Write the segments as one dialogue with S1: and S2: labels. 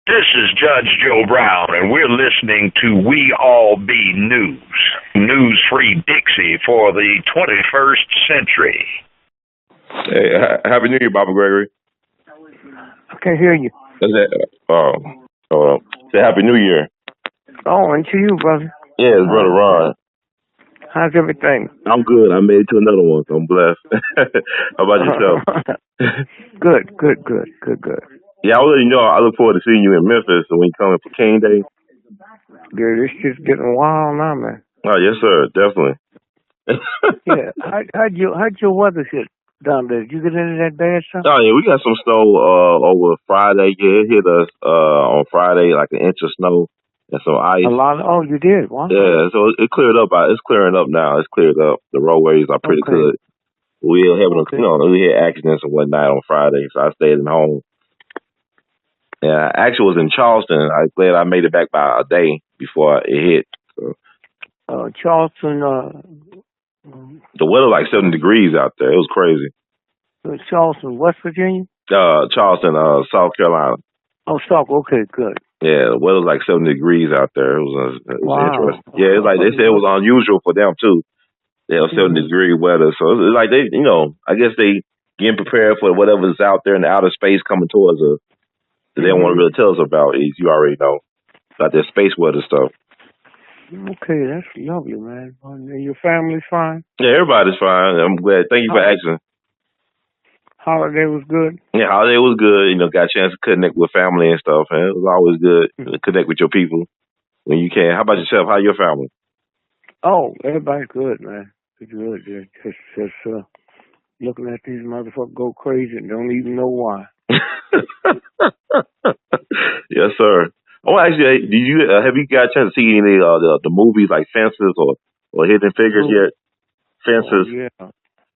S1: This is Judge Joe Brown, and we're listening to We All Be News, news-free Dixie for the 21st century.
S2: Hey, Happy New Year, Baba Gregory.
S3: I can't hear you.
S2: Is that, say Happy New Year.
S3: Oh, and to you, brother.
S2: Yeah, it's Brother Ron.
S3: How's everything?
S2: I'm good. I made it to another one, so I'm blessed. How about yourself?
S3: Good.
S2: Yeah, I already know. I look forward to seeing you in Memphis when you come in for King Day.
S3: Yeah, this shit's getting wild now, man.
S2: Oh, yes, sir. Definitely.
S3: Yeah. How'd your weather hit down there? Did you get into that bad stuff?
S2: Oh, yeah, we got some snow over Friday. Yeah, it hit us on Friday, like an inch of snow and some ice.
S3: A lot. Oh, you did? Wow.
S2: Yeah, so it cleared up. It's clearing up now. It's cleared up. The roadways are pretty good. We were having, we had accidents and whatnot on Friday, so I stayed at home. Yeah, I actually was in Charleston. I'm glad I made it back by a day before it hit. So.
S3: Charleston.
S2: The weather like 70 degrees out there. It was crazy.
S3: Charleston, West Virginia.
S2: Charleston, South Carolina.
S3: Oh, South. Okay, good.
S2: Yeah, the weather was like 70 degrees out there. It was interesting. Yeah, it's like they said it was unusual for them too. They have 70-degree weather, so it's like they, I guess they getting prepared for whatever's out there in the outer space coming towards us. They don't want to really tell us about it. You already know about their space weather stuff.
S3: Okay, that's lovely, man. And your family's fine?
S2: Yeah, everybody's fine. I'm glad. Thank you for asking.
S3: Holiday was good?
S2: Yeah, holiday was good. Got a chance to connect with family and stuff. And it was always good to connect with your people when you can. How about yourself? How's your family? Oh,
S3: everybody's good, man. Good. Just looking at these motherfuckers go crazy and don't even know why.
S2: Yes, sir. Oh, actually, have you got a chance to see any of the movies like Fences or Hidden Figures yet? Fences.
S3: Oh, yeah.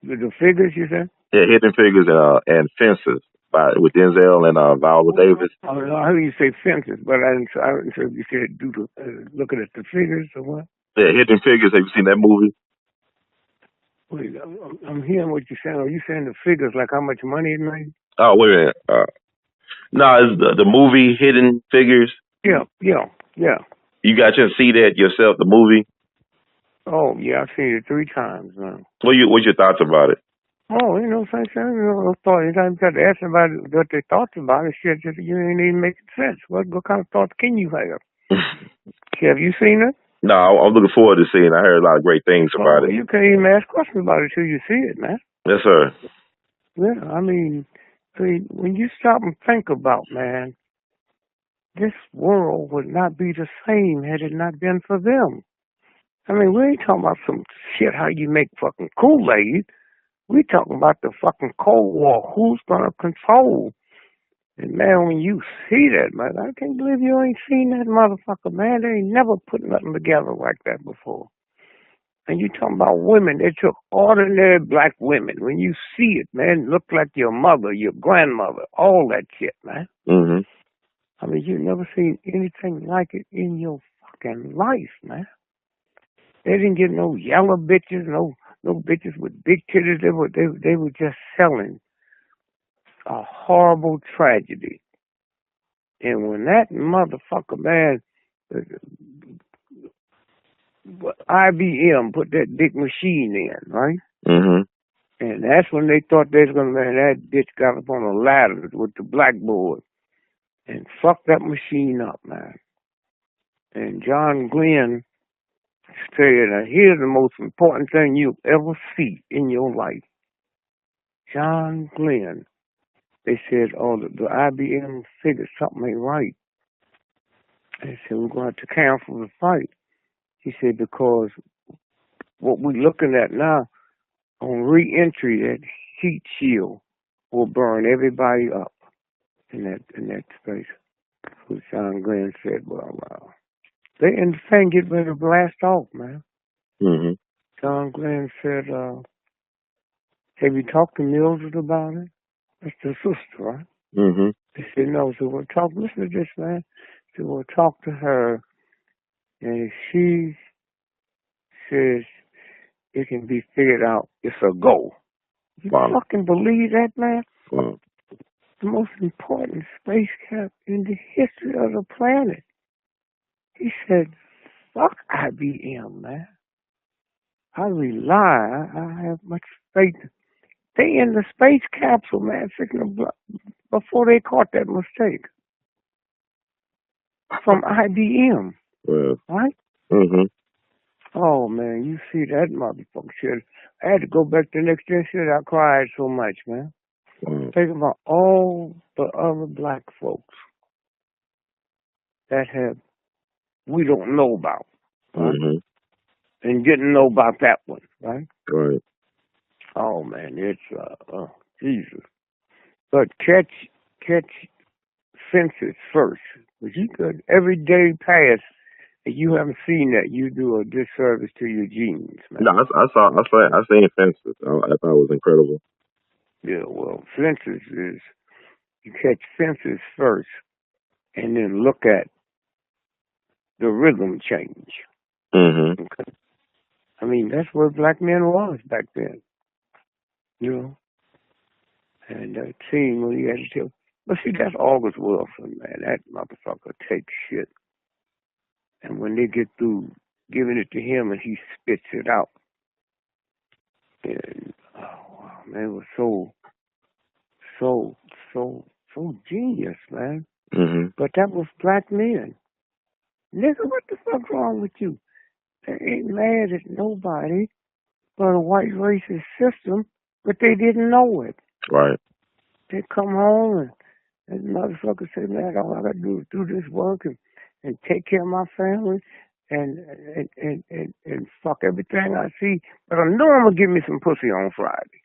S3: The Figures, you said? Yeah,
S2: Hidden Figures and Fences with Denzel and Viola Davis.
S3: I heard you say Fences, but I didn't say you said looking at the figures or what?
S2: Yeah, Hidden Figures. Have you seen that movie?
S3: Wait, I'm hearing what you're saying. Are you saying the figures, like how much money it made?
S2: Oh, wait a minute. No, it's the movie Hidden Figures.
S3: Yeah.
S2: You got a chance to see that yourself, the movie?
S3: Oh, yeah, I've seen it 3 times now.
S2: What's your thoughts about it?
S3: Oh, sometimes you got to ask somebody what they thoughts about it. Shit, you ain't even making sense. What kind of thoughts can you have? Have you seen it?
S2: No, I'm looking forward to seeing it. I heard a lot of great things about it.
S3: You can't even ask questions about it till you see it, man.
S2: Yes, sir.
S3: Yeah, I mean, when you stop and think about, man, this world would not be the same had it not been for them. I mean, we ain't talking about some shit how you make fucking Kool-Aid. We talking about the fucking Cold War. Who's gonna control? And man, when you see that, man, I can't believe you ain't seen that motherfucker, man. They ain't never put nothing together like that before. And you talking about women, they took ordinary black women. When you see it, man, look like your mother, your grandmother, all that shit, man.
S2: Mm-hmm.
S3: I mean, you've never seen anything like it in your fucking life, man. They didn't get no yellow bitches, no bitches with big titties. They were just selling a horrible tragedy. And when that motherfucker, man, IBM put that big machine in, right?
S2: Mm-hmm.
S3: And that's when they thought they was going to, man, that bitch got up on a ladder with the blackboard and fucked that machine up, man. And John Glenn said, here's the most important thing you'll ever see in your life. John Glenn. They said, the IBM figured something ain't right. They said, we're going to cancel the fight. He said, because what we're looking at now, on re-entry, that heat shield will burn everybody up in that space. So John Glenn said, well, they in the thing get ready to blast off, man.
S2: Mm-hmm.
S3: John Glenn said, have you talked to Mildred about it? That's the sister, right?
S2: Mm-hmm.
S3: They said, no. So listen to this, man. So we'll talk to her, and if she says it can be figured out, it's a go. You fucking believe that, man?
S2: Wow.
S3: the most important space camp in the history of the planet. He said, fuck IBM, man. I rely, I have much faith. They in the space capsule, man, before they caught that mistake. From IBM.
S2: Well.
S3: Right?
S2: Mm-hmm.
S3: Oh, man, you see that motherfucker shit. I had to go back the next day and shit. I cried so much, man. Think about all the other black folks that we don't know about, right?
S2: Mm-hmm.
S3: And didn't know about that one, right?
S2: Right.
S3: Oh, man, it's, Jesus. But catch fences first. But you could, every day pass, and you haven't seen that, you do a disservice to your genes, man.
S2: No, I seen Fences. I thought it was incredible.
S3: Yeah, well, fences is, you catch fences first, and then look at the rhythm change.
S2: Mm-hmm.
S3: Okay? I mean, that's where black men was back then, you know. And seeing when he had to tell, but see, that's August Wilson, man. That motherfucker takes shit, and when they get through giving it to him, and he spits it out, and oh man, it was so genius, man.
S2: Mm-hmm.
S3: But that was black men. Nigga, what the fuck's wrong with you? They ain't mad at nobody but a white racist system, but they didn't know it.
S2: Right.
S3: They come home and motherfuckers say, man, all I gotta do is do this work and take care of my family and fuck everything I see. But I know I'm gonna give me some pussy on Friday.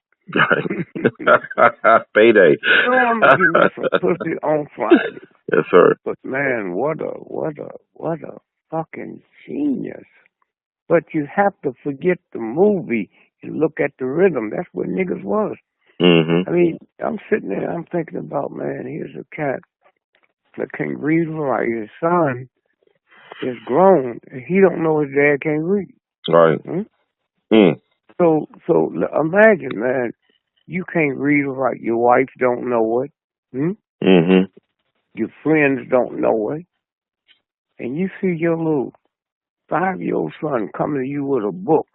S2: Payday.
S3: I know I'm gonna give me some pussy on Friday.
S2: Yes, sir.
S3: But man, what a fucking genius. But you have to forget the movie and look at the rhythm. That's what niggas was.
S2: Mm-hmm.
S3: I mean, I'm sitting there, I'm thinking about, man, here's a cat that can't read or write. His son is grown, and he don't know his dad can't read.
S2: Right.
S3: So imagine, man, you can't read or write. Your wife don't know it.
S2: Mm-hmm.
S3: Your friends don't know it. And you see your little 5-year-old son coming to you with a book,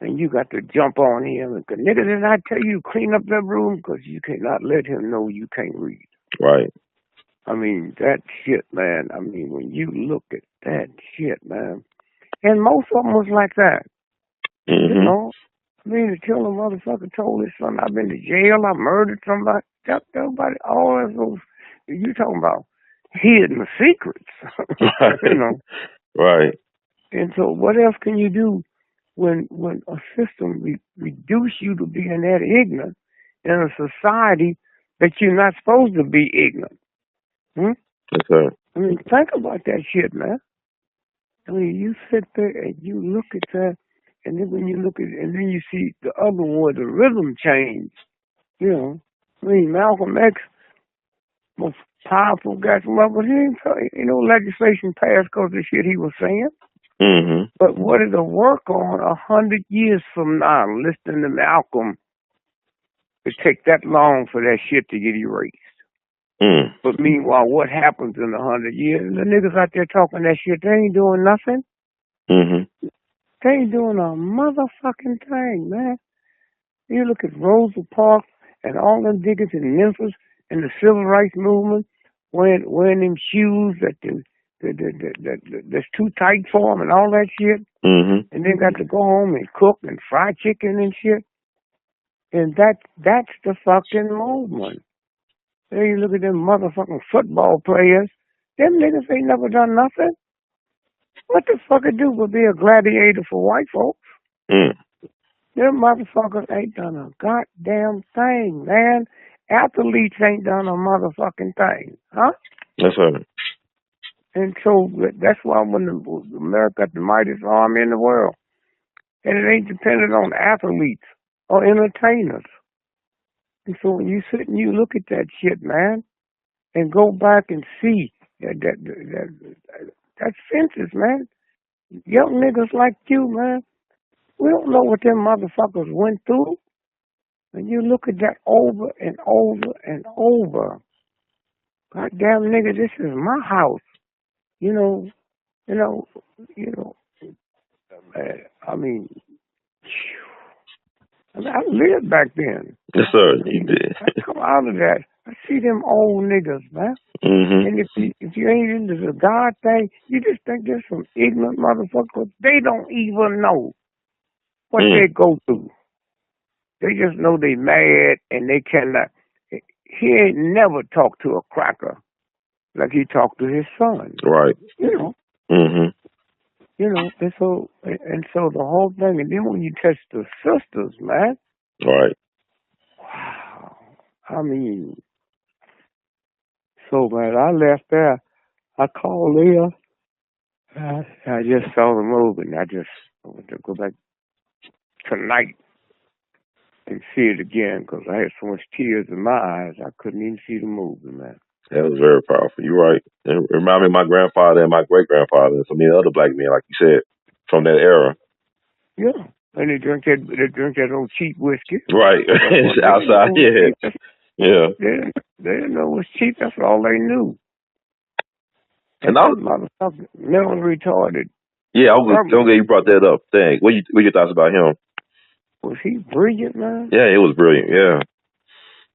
S3: and you got to jump on him and, nigga, did I tell you clean up that room? Because you cannot let him know you can't read.
S2: Right.
S3: I mean, that shit, man. I mean, when you look at that shit, man. And most of them was like that.
S2: Mm-hmm.
S3: You know? I mean, until the motherfucker told his son, I've been to jail, I murdered somebody. Everybody, all of those, you talking about hidden secrets. You know?
S2: Right.
S3: And so what else can you do when a system reduce you to being that ignorant in a society that you're not supposed to be ignorant?
S2: Okay.
S3: I mean, think about that shit, man. I mean, you sit there and you look at that, and then when you look at it, and then you see the other one where the rhythm change. You know, I mean, Malcolm X, most powerful guy from up, but he ain't, legislation passed because of the shit he was saying.
S2: Mm-hmm.
S3: But what it'll work on 100 years from now, listening to Malcolm, it take that long for that shit to get erased.
S2: Mm.
S3: But meanwhile, what happens in 100 years? The niggas out there talking that shit, they ain't doing nothing.
S2: Mm-hmm.
S3: They ain't doing a motherfucking thing, man. You look at Rosa Parks and all them niggas in Memphis and the civil rights movement wearing them shoes that's too tight for them and all that shit.
S2: Mm-hmm.
S3: And they got to go home and cook and fry chicken and shit. And that's the fucking movement. Then you look at them motherfucking football players. Them niggas ain't never done nothing. What the fuck it do but be a gladiator for white folks?
S2: Mm.
S3: Them motherfuckers ain't done a goddamn thing, man. Athletes ain't done a motherfucking thing, huh?
S2: That's right.
S3: And so that's why when America got the mightiest army in the world, and it ain't dependent on athletes or entertainers. And so when you sit and you look at that shit, man, and go back and see that census, man. Young niggas like you, man, we don't know what them motherfuckers went through. And you look at that over and over and over. Goddamn nigga, this is my house. You know, you know, you know. I mean, I lived back then.
S2: Yes, sir. You did.
S3: I come out of that. I see them old niggas, man.
S2: Mm-hmm.
S3: And if you ain't into the God thing, you just think there's some ignorant motherfuckers. They don't even know what they go through. They just know they mad and they cannot. He ain't never talked to a cracker like he talked to his son.
S2: Right.
S3: You know.
S2: Mm-hmm.
S3: You know, and so the whole thing, and then when you touch the sisters, man.
S2: Right.
S3: Wow. I mean, so man, I left there. I called Leah. I just saw the movie, and I want to go back tonight and see it again because I had so much tears in my eyes I couldn't even see the movie, man.
S2: That was very powerful. You're right. It reminded me of my grandfather and my great-grandfather and some of the other black men, like you said, from that era.
S3: Yeah. And they drink that old cheap whiskey.
S2: Right. Outside, yeah. Yeah.
S3: They didn't know it was cheap. That's all they knew.
S2: And
S3: that motherfucker, mentally retarded.
S2: Yeah, I'm glad you brought that up. Thanks. What your thoughts about him?
S3: Was he brilliant, man?
S2: Yeah, it was brilliant. Yeah.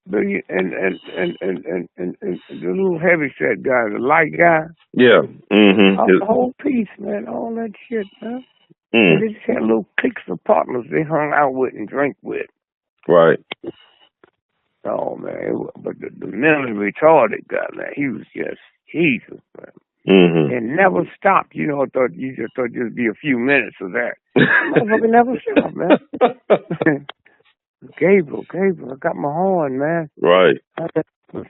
S3: Brilliant, and the little heavyset guy, the light guy.
S2: Yeah. Mm-hmm.
S3: The whole piece, man. All that shit, man. And they just had little cliques of partners they hung out with and drank with.
S2: Right.
S3: Oh man, but the mentally retarded guy, man, he was just Jesus, man.
S2: Mm-hmm.
S3: And never stopped. You know, you just thought it'd be a few minutes of that. Motherfucker never stopped, man. Gabriel, I got my horn, man.
S2: Right.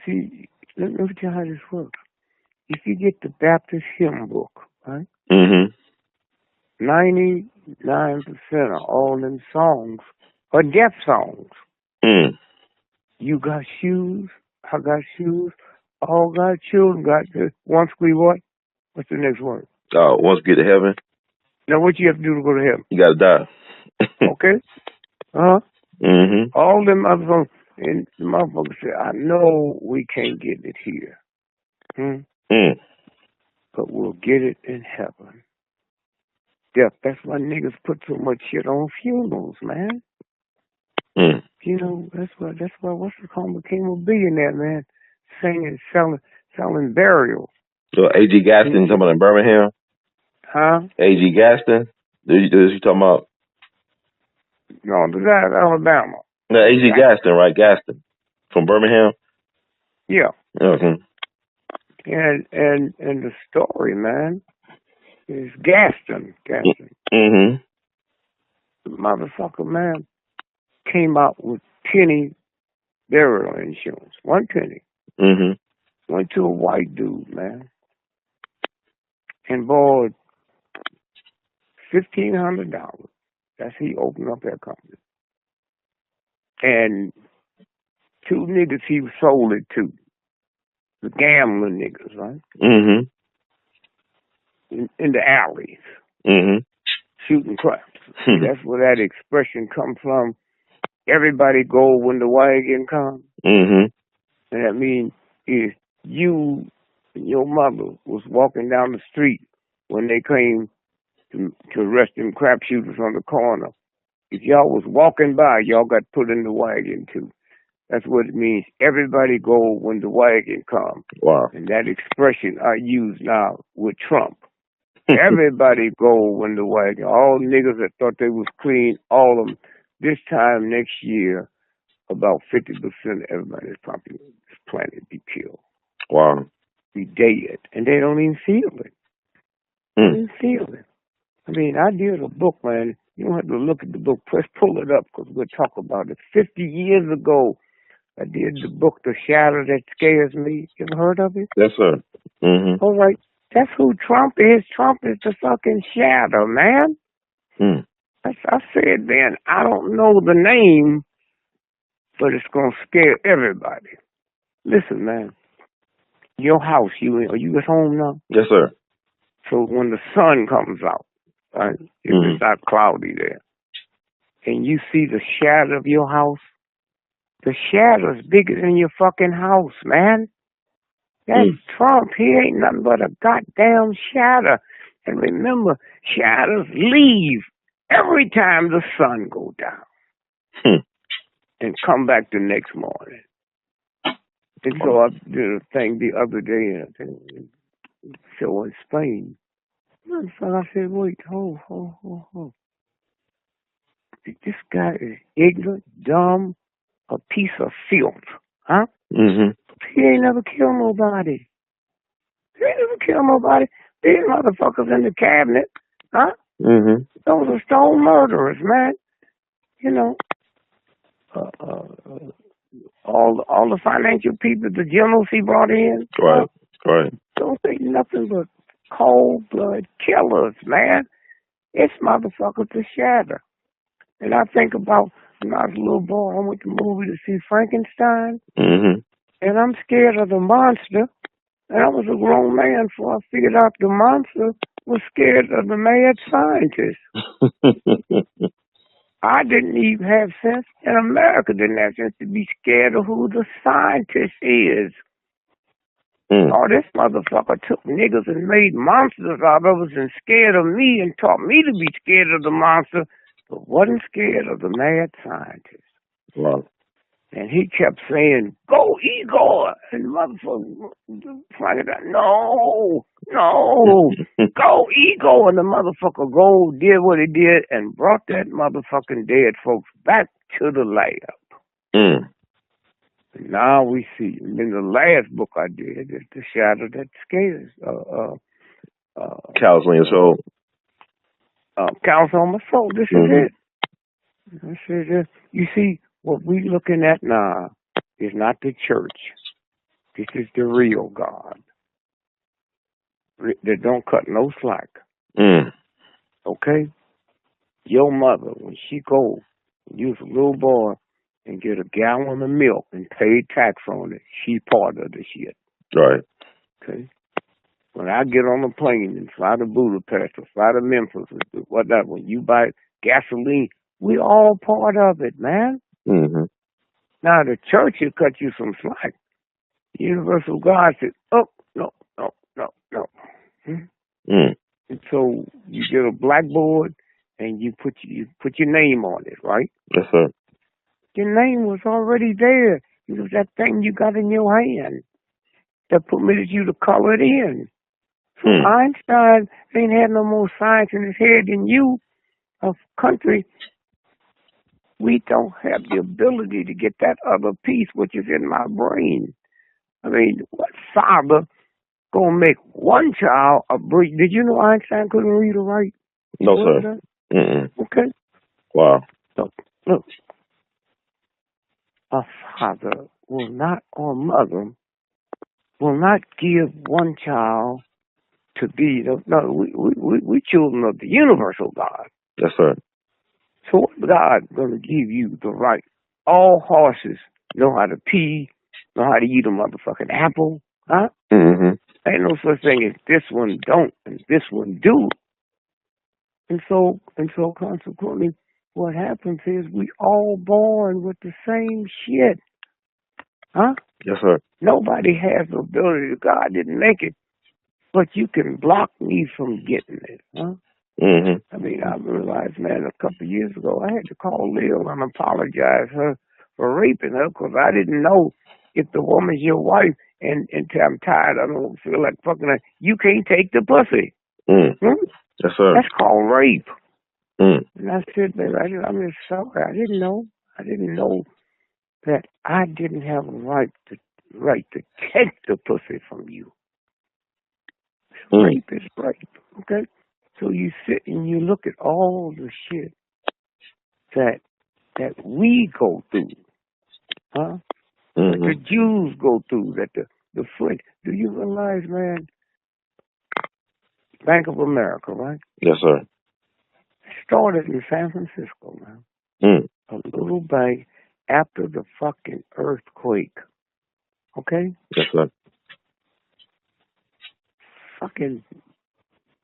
S3: See, let me tell you how this works. If you get the Baptist hymn book, right?
S2: Mm-hmm.
S3: 99% of all them songs are death songs.
S2: Mm.
S3: You got shoes, I got shoes, all got children, got this. Once we what? What's the next word?
S2: Once we get to heaven.
S3: Now what you have to do to go to heaven?
S2: You gotta die.
S3: Okay? Uh-huh.
S2: Mm-hmm.
S3: All them motherfuckers, and the motherfuckers say, I know we can't get it here. But we'll get it in heaven. Death. That's why niggas put so much shit on funerals, man. You know, that's why what's the call became a billionaire, man. Singing, selling burials.
S2: So A.G. Gaston talking about in Birmingham?
S3: Huh?
S2: A.G. Gaston? Is you talking about?
S3: No, the guy in Alabama.
S2: No, A.G. Gaston, right? Gaston. From Birmingham?
S3: Yeah.
S2: Mm-hmm.
S3: And the story, man, is Gaston.
S2: Mm-hmm.
S3: The motherfucker, man, came out with penny burial insurance. 1 penny.
S2: Mm-hmm.
S3: Went to a white dude, man, and borrowed $1,500. That's he opened up that company. And 2 niggas he sold it to. The gambling niggas, right?
S2: Mm-hmm.
S3: In the alleys.
S2: Mm-hmm.
S3: Shooting craps. That's where that expression comes from. Everybody go when the wagon comes.
S2: Mm-hmm.
S3: And that means if you and your mother was walking down the street when they came to arrest them crap shooters on the corner, if y'all was walking by, y'all got put in the wagon too. That's what it means. Everybody go when the wagon comes.
S2: Wow.
S3: And that expression I use now with Trump. Everybody go when the wagon. All niggas that thought they was clean, all of them. This time next year, about 50% of everybody that's probably on this planet be killed.
S2: Wow.
S3: Be dead. And they don't even feel it. They don't even feel it. I mean, I did a book, man. You don't have to look at the book. Press pull it up because we'll talk about it. 50 years ago, I did the book, The Shadow That Scares Me. You ever heard of it?
S2: Yes, sir. Mm-hmm.
S3: All right. That's who Trump is. Trump is the fucking shadow, man. I said then, I don't know the name, but it's going to scare everybody. Listen, man. Your house, are you at home now?
S2: Yes, sir.
S3: So when the sun comes out, right, if it's not cloudy there, and you see the shadow of your house, The shadow's bigger than your fucking house, man. That's Trump. He ain't nothing but a goddamn shadow. And remember, shadows leave every time the sun goes down and come back the next morning. And so I did a thing the other day, show in Spain. And so I said, wait, hold. This guy is ignorant, dumb, a piece of filth, huh?
S2: Mm-hmm.
S3: He ain't never killed nobody. These motherfuckers in the cabinet, huh?
S2: Mm-hmm.
S3: Those are stone murderers, man. You know, all the financial people, the generals he brought in,
S2: Right.
S3: Don't say nothing but cold blood killers, man. It's motherfuckers to shatter. And I think about when I was a little boy, I went to the movie to see Frankenstein, and I'm scared of the monster. And I was a grown man before I figured out the monster was scared of the mad scientist. I didn't even have sense, and America didn't have sense to be scared of who the scientist is. Oh, this motherfucker took niggas and made monsters out of us and scared of me and taught me to be scared of the monster, but wasn't scared of the mad scientist.
S2: Wow.
S3: And he kept saying, "Go, Igor!" And the motherfucker, no, go, Igor! And the motherfucker did what he did and brought that motherfucking dead folks back to the lab. And now we see, in the last book I did, is The Shadow That Scares.
S2: Cows on your soul.
S3: Cows on my soul. This is it. You see, what we looking at now is not the church. This is the real God. That don't cut no slack. Okay? Your mother, when she go, when you was a little boy, and get a gallon of milk and paid tax on it, she part of the shit.
S2: Right.
S3: Okay? When I get on a plane and fly to Budapest or fly to Memphis or whatever, when you buy gasoline, we all part of it, man. Now, the church will cut you some slack. The universal God said, oh, no. And so you get a blackboard and you put your name on it, right?
S2: Yes, sir.
S3: Your name was already there. It was that thing you got in your hand that permitted you to color it in. So Einstein ain't had no more science in his head than you. A country, we don't have the ability to get that other piece which is in my brain. I mean, what father gonna make one child a breed? Did you know Einstein couldn't read or write?
S2: No, sir.
S3: Okay.
S2: Wow.
S3: So, look, a father will not, or mother will not give one child to be. No, we children of the universal God.
S2: Yes, sir.
S3: So what God gonna give you the right? All horses know how to pee, know how to eat a motherfucking apple, huh? Ain't no such thing as this one don't and this one do. And so consequently, what happens is we all born with the same shit, huh?
S2: Yes, sir.
S3: Nobody has the ability. God didn't make it, but you can block me from getting it, huh? I mean, I realized, man, a couple of years ago, I had to call Lil and apologize her for raping her because I didn't know if the woman's your wife and I'm tired, I don't feel like fucking her, you can't take the pussy.
S2: Yes, sir.
S3: That's called rape. And I said, baby, I'm just sorry. I didn't know that I didn't have a right to take the pussy from you. Rape is rape, okay? So you sit and you look at all the shit that we go through, huh? That the Jews go through, that the French. Do you realize, man? Bank of America, right?
S2: Yes, sir.
S3: Started in San Francisco, man. A little bank after the fucking earthquake. Okay?
S2: Yes, sir.
S3: Fucking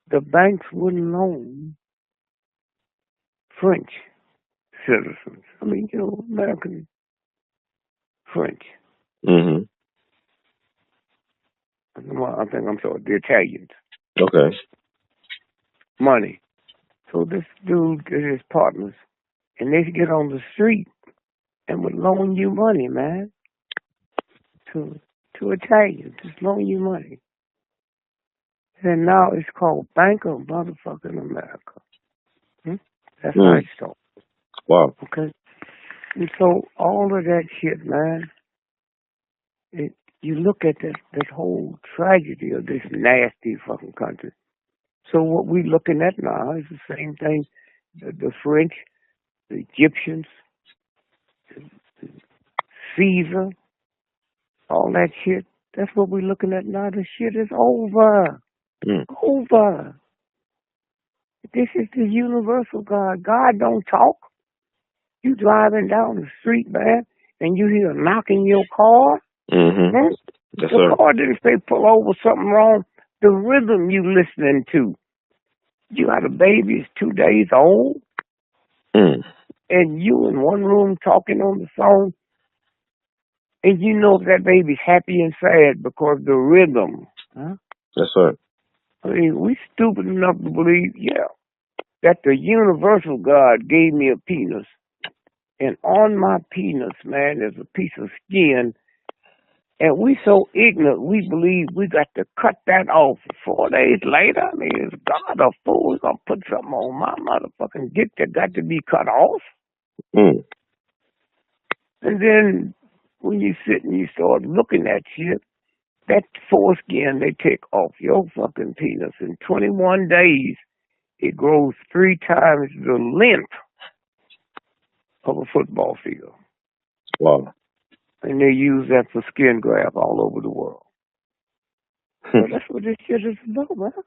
S3: the banks wouldn't loan French citizens. I mean, American French.
S2: Mm-hmm.
S3: I think I'm sorry, the Italians.
S2: Okay.
S3: Money. So this dude get his partners, and they get on the street and would loan you money, man. To Italians, just loan you money. And now it's called Bank of Motherfucking America. That's how it started.
S2: Wow.
S3: Okay. And so all of that shit, man. You look at that whole tragedy of this nasty fucking country. So what we looking at now is the same thing. The French, the Egyptians, Caesar, all that shit. That's what we're looking at now. The shit is over. Over. This is the universal God. God don't talk. You driving down the street, man, and you hear a knock in your car.
S2: Mm-hmm.
S3: Man,
S2: Yes,
S3: the
S2: sir.
S3: car didn't say pull over, something wrong. The rhythm you listening to. You got a baby, it's 2 days old, and you in one room talking on the phone, and you know that baby's happy and sad because the rhythm. Huh?
S2: Yes, sir.
S3: I mean, we stupid enough to believe, that the universal God gave me a penis, and on my penis, man, there's a piece of skin. And we so ignorant, we believe we got to cut that off 4 days later. I mean, is God a fool? He's going to put something on my motherfucking dick that got to be cut off? And then when you sit and you start looking at shit, that foreskin they take off your fucking penis in 21 days, it grows 3 times the length of a football field.
S2: Wow.
S3: And they use that for skin graft all over the world. So that's what this shit is about, man.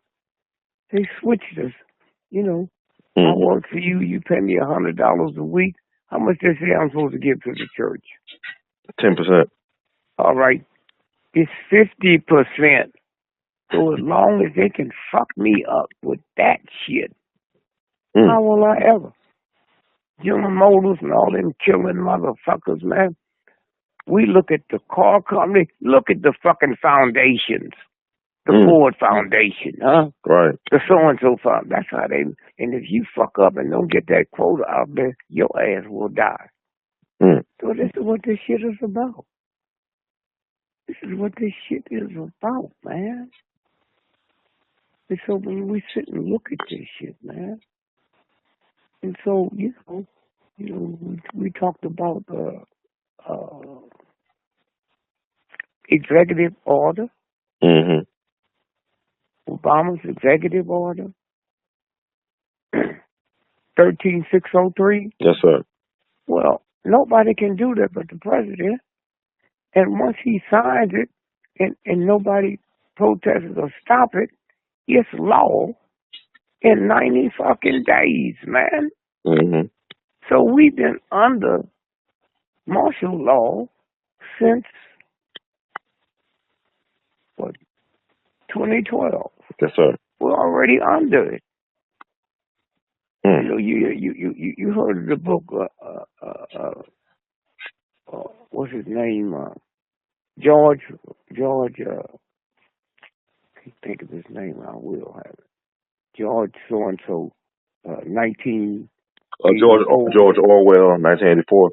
S3: They switched us. I work for you. You pay me $100 a week. How much they say I'm supposed to give to the church?
S2: 10%.
S3: All right. It's 50%. So as long as they can fuck me up with that shit, how will I ever? General Motors and all them killing motherfuckers, man. We look at the car company. Look at the fucking foundations. The Ford Foundation, huh?
S2: Right.
S3: The so-and-so fund. That's how they... And if you fuck up and don't get that quota out there, your ass will die. So this is what this shit is about. This is what this shit is about, man. And so when we sit and look at this shit, man, and so, we talked about executive order. Obama's executive order. 13603.
S2: Yes, sir.
S3: Well, nobody can do that but the president. And once he signs it and nobody protests or stop it, it's law in 90 fucking days, man. So we've been under martial law since, 2012.
S2: Yes, sir.
S3: We're already under it. You heard of the book, what's his name? George, can't think of his name, I will have it. George so-and-so, 19...
S2: George Orwell, 1984.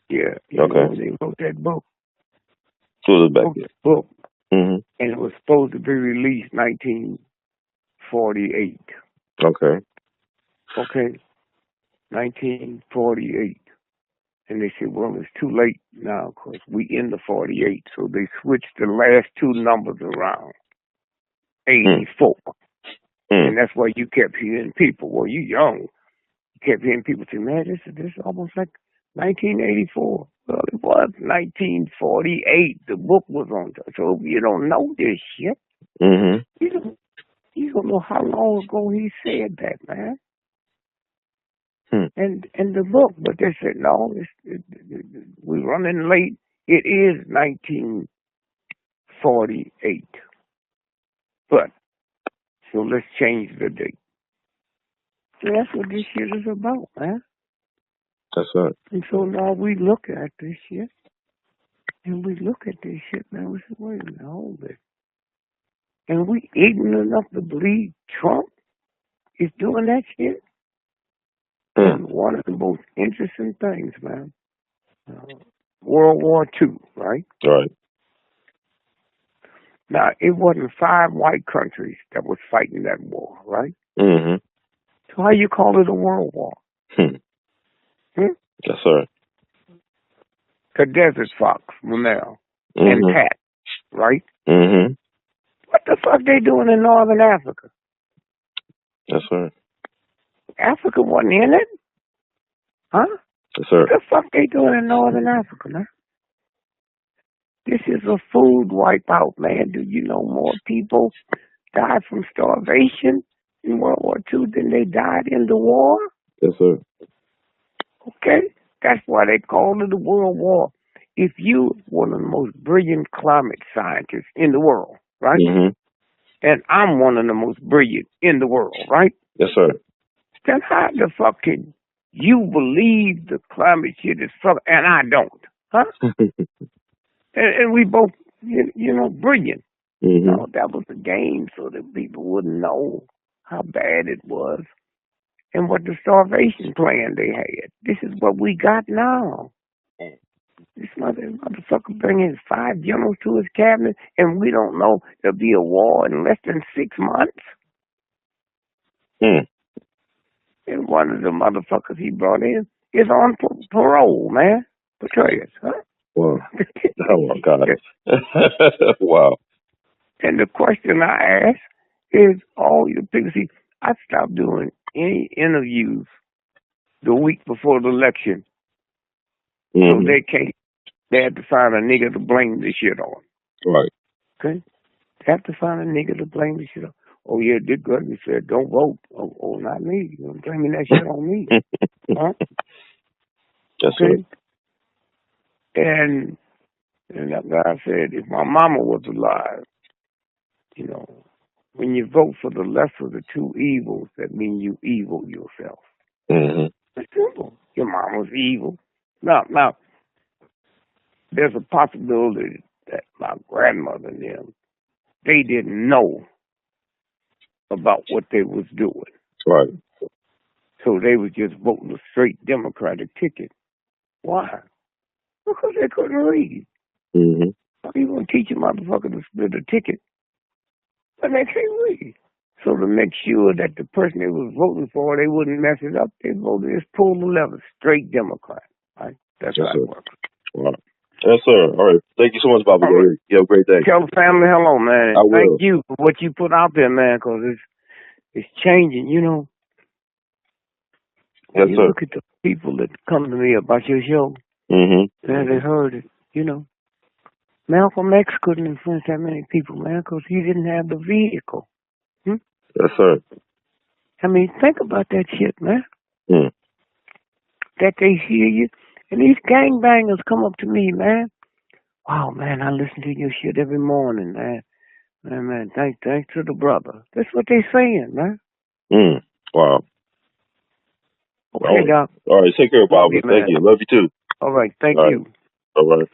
S3: Yeah.
S2: Okay.
S3: They wrote that book.
S2: Book.
S3: And it was supposed to be released 1948.
S2: Okay.
S3: 1948. And they said, well, it's too late now because we in the 48. So they switched the last 2 numbers around. 84. And that's why you kept hearing people. Well, you young. You kept hearing people say, man, this is almost like 1984. Well, it was 1948. The book was on. So if you don't know this shit, you don't know how long ago he said that, man. And the book, but they said, no, we're running late. It is 1948. But, so let's change the date. So that's what this shit is about, man.
S2: That's right.
S3: And so now we look at this shit. And we look at this shit, man. We say, wait a minute, hold it. And we ignorant enough to believe Trump is doing that shit. And one of the most interesting things, man, World War II, right?
S2: Right.
S3: Now, it wasn't 5 white countries that was fighting that war, right?
S2: Mm-hmm.
S3: So how you call it a world war?
S2: Yes, sir.
S3: The Desert Fox, Monel,
S2: Mm-hmm.
S3: and Pat, right?
S2: Mm-hmm.
S3: What the fuck they doing in Northern Africa?
S2: Yes, sir.
S3: Africa wasn't in it, huh?
S2: Yes, sir.
S3: What the fuck they doing in Northern Africa, man? This is a food wipeout, man. Do you know more people died from starvation in World War II than they died in the war?
S2: Yes, sir.
S3: Okay? That's why they call it a world war. If you one of the most brilliant climate scientists in the world, right?
S2: Mm-hmm.
S3: And I'm one of the most brilliant in the world, right?
S2: Yes, sir.
S3: Then how the fuck can you believe the climate shit is fuck and I don't? Huh? and we both, you know, brilliant.
S2: Mm-hmm.
S3: No, that was a game so that people wouldn't know how bad it was and what the starvation plan they had. This is what we got now. This motherfucker bringing 5 generals to his cabinet, and we don't know there'll be a war in less than 6 months. And one of the motherfuckers he brought in is on parole, man. Petraeus, huh?
S2: Wow. Oh, my God. Wow.
S3: And the question I ask is, all you people see, I stopped doing any interviews the week before the election. So they had to find a nigga to blame this shit on.
S2: Right.
S3: Okay? They have to find a nigga to blame this shit on. Oh, yeah, Dick GREgory said, don't vote. Oh, not me. You're blaming that shit on me. Huh?
S2: Yes,
S3: okay?
S2: Sir.
S3: And that guy said, if my mama was alive, you know, when you vote for the lesser of the 2 evils, that means you evil yourself.
S2: Mm-hmm.
S3: It's simple. Your mama's evil. Now, there's a possibility that my grandmother and them, they didn't know about what they was doing.
S2: Right.
S3: So they was just voting a straight Democratic ticket. Why? Because they couldn't read.
S2: Mm-hmm.
S3: How you gonna teach a motherfucker to split a ticket when they can't read? So to make sure that the person they was voting for, they wouldn't mess it up, they voted just pull the lever, straight Democrat. Right? That's
S2: Yes,
S3: how
S2: sir.
S3: it works.
S2: Wow. Yes, sir. All right. Thank you so much, Bobby.
S3: Right.
S2: You have a great day.
S3: Tell the family hello, man. And
S2: I will.
S3: Thank you for what you put out there, man, because it's changing, you know.
S2: Yes,
S3: you
S2: sir.
S3: Look at the people that come to me about your show.
S2: Mm-hmm.
S3: Man, they heard it, you know. Malcolm X couldn't influence that many people, man, because he didn't have the vehicle.
S2: Yes, sir.
S3: I mean, think about that shit, man. That they hear you. And these gangbangers come up to me, man. Wow, man, I listen to your shit every morning, man. Man, thanks to the brother. That's what they saying, man.
S2: Wow.
S3: Okay, Doc.
S2: All right, take care, Bobby.
S3: Thank you.
S2: Love you, too.
S3: All right, thank you.
S2: All right.